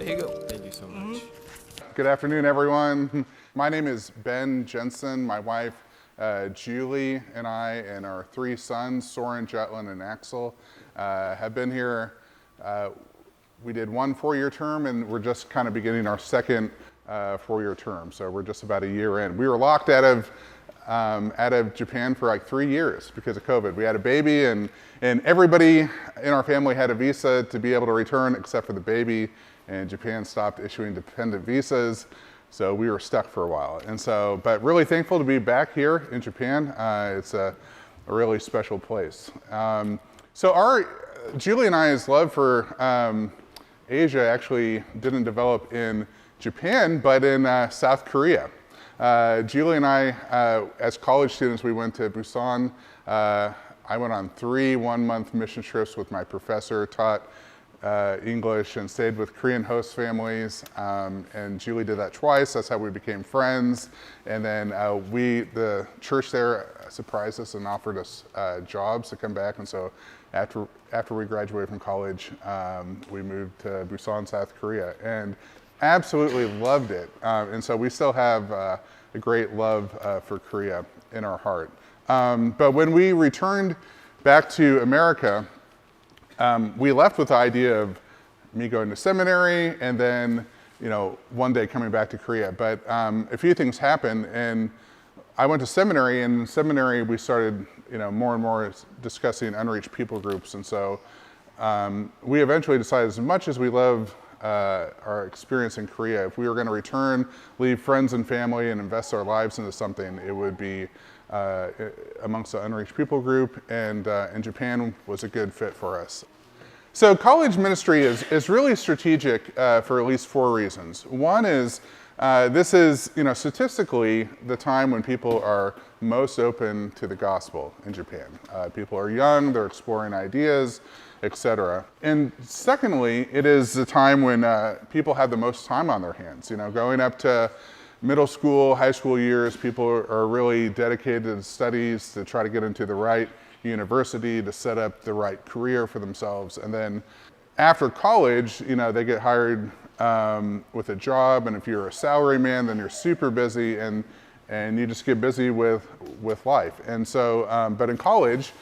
Here you go. Thank you so much. Good afternoon, everyone. My name is Ben Jensen. My wife, Julie, and I, and our three sons, Soren, Jetlin, and Axel, have been here. We did one 4-year term, and we're just kind of beginning our second 4-year term. So we're just about a year in. We were locked out of Japan for like 3 years because of COVID. We had a baby, and everybody in our family had a visa to be able to return except for the baby. And Japan stopped issuing dependent visas, so we were stuck for a while. And so, but really thankful to be back here in Japan. It's a really special place. So Julie and I's love for Asia actually didn't develop in Japan, but in South Korea. Julie and I, as college students, we went to Busan. I went on 3 one-month mission trips with my professor, taught English and stayed with Korean host families, and Julie did that twice. That's how we became friends. And then the church there surprised us and offered us jobs to come back. And so after we graduated from college, we moved to Busan, South Korea, and absolutely loved it. And so we still have a great love for Korea in our heart. But when we returned back to America, we left with the idea of me going to seminary and then, one day coming back to Korea. But a few things happened, and I went to seminary, and in seminary we started, more and more discussing unreached people groups. And so we eventually decided, as much as we love our experience in Korea, if we were going to return, leave friends and family, and invest our lives into something, it would be amongst the unreached people group, and Japan was a good fit for us. So college ministry is really strategic for at least 4 reasons. One is this is, statistically the time when people are most open to the gospel in Japan. People are young, they're exploring ideas, etc. And secondly, it is the time when people have the most time on their hands. Going up to middle school, high school years, people are really dedicated to studies to try to get into the right university, to set up the right career for themselves. And then after college, they get hired with a job, and if you're a salary man, then you're super busy, and you just get busy with life. And so, but in college,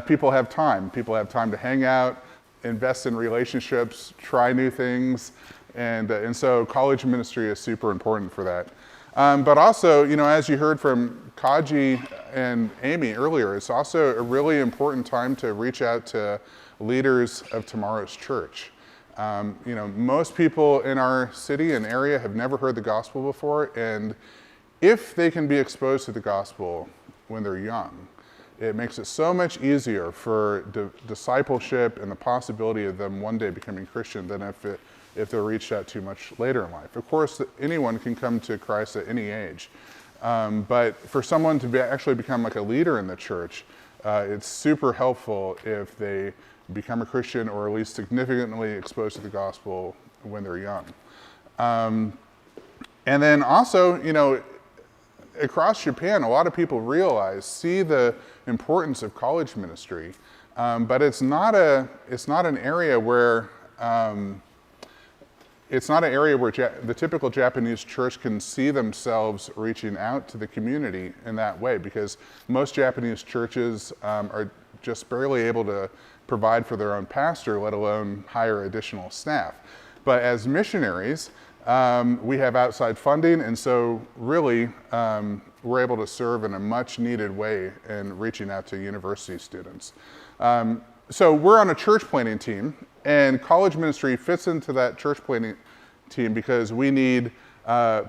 people have time. People have time to hang out, invest in relationships, try new things, and so college ministry is super important for that. But also, as you heard from Kaji and Amy earlier, it's also a really important time to reach out to leaders of tomorrow's church. Most people in our city and area have never heard the gospel before, and if they can be exposed to the gospel when they're young, it makes it so much easier for discipleship and the possibility of them one day becoming Christian than if they're reached out too much later in life. Of course, anyone can come to Christ at any age, but for someone to actually become like a leader in the church, it's super helpful if they become a Christian or at least significantly exposed to the gospel when they're young. And then also, across Japan, a lot of people see the importance of college ministry, but it's not an area where the typical Japanese church can see themselves reaching out to the community in that way, because most Japanese churches are just barely able to provide for their own pastor, let alone hire additional staff. But as missionaries, we have outside funding, and so really we're able to serve in a much needed way in reaching out to university students. So we're on a church planting team, and college ministry fits into that church planting team because we need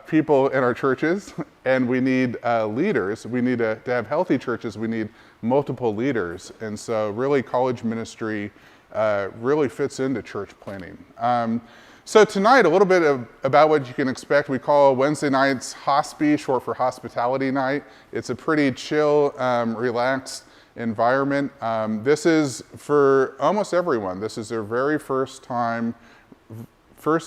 people in our churches, and we need leaders. We need to have healthy churches. We need multiple leaders, and so really college ministry really fits into church planting. So tonight, a little bit about what you can expect. We call Wednesday nights Hospi, short for hospitality night. It's a pretty chill, relaxed environment. This is for almost everyone. This is their very first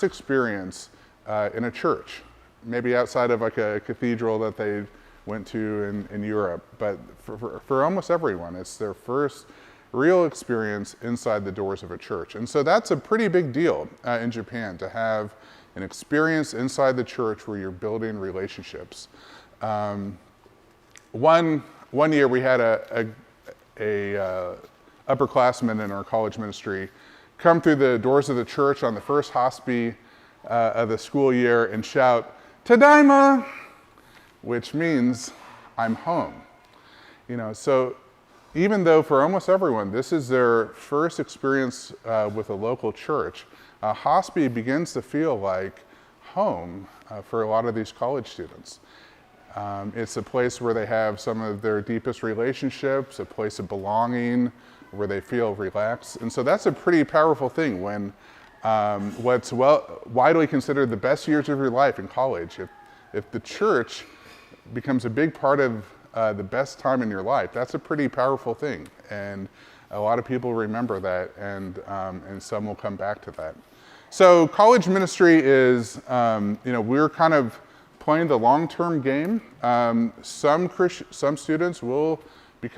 experience in a church, maybe outside of like a cathedral that they went to in Europe. But for almost everyone, it's their first real experience inside the doors of a church. And so that's a pretty big deal in Japan, to have an experience inside the church where you're building relationships. One year we had a upperclassman in our college ministry come through the doors of the church on the first Hospi of the school year and shout, "Tadaima," which means I'm home. So even though for almost everyone this is their first experience with a local church, Hospi begins to feel like home for a lot of these college students. It's a place where they have some of their deepest relationships, a place of belonging, where they feel relaxed. And so that's a pretty powerful thing when what's widely considered the best years of your life in college, if the church becomes a big part of the best time in your life, that's a pretty powerful thing. And a lot of people remember that, and some will come back to that. So college ministry is, we're kind of playing the long-term game. Some students will,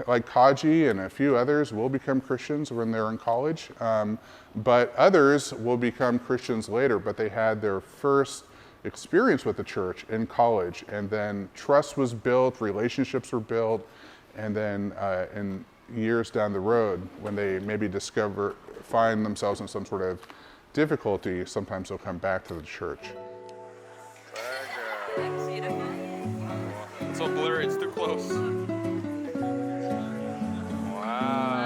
like Kaji and a few others, will become Christians when they're in college. But others will become Christians later, but they had their first experience with the church in college, and then trust was built, relationships were built, and then in years down the road, when they maybe find themselves in some sort of difficulty, sometimes they'll come back to the church. It's all blurry, it's too close. Wow.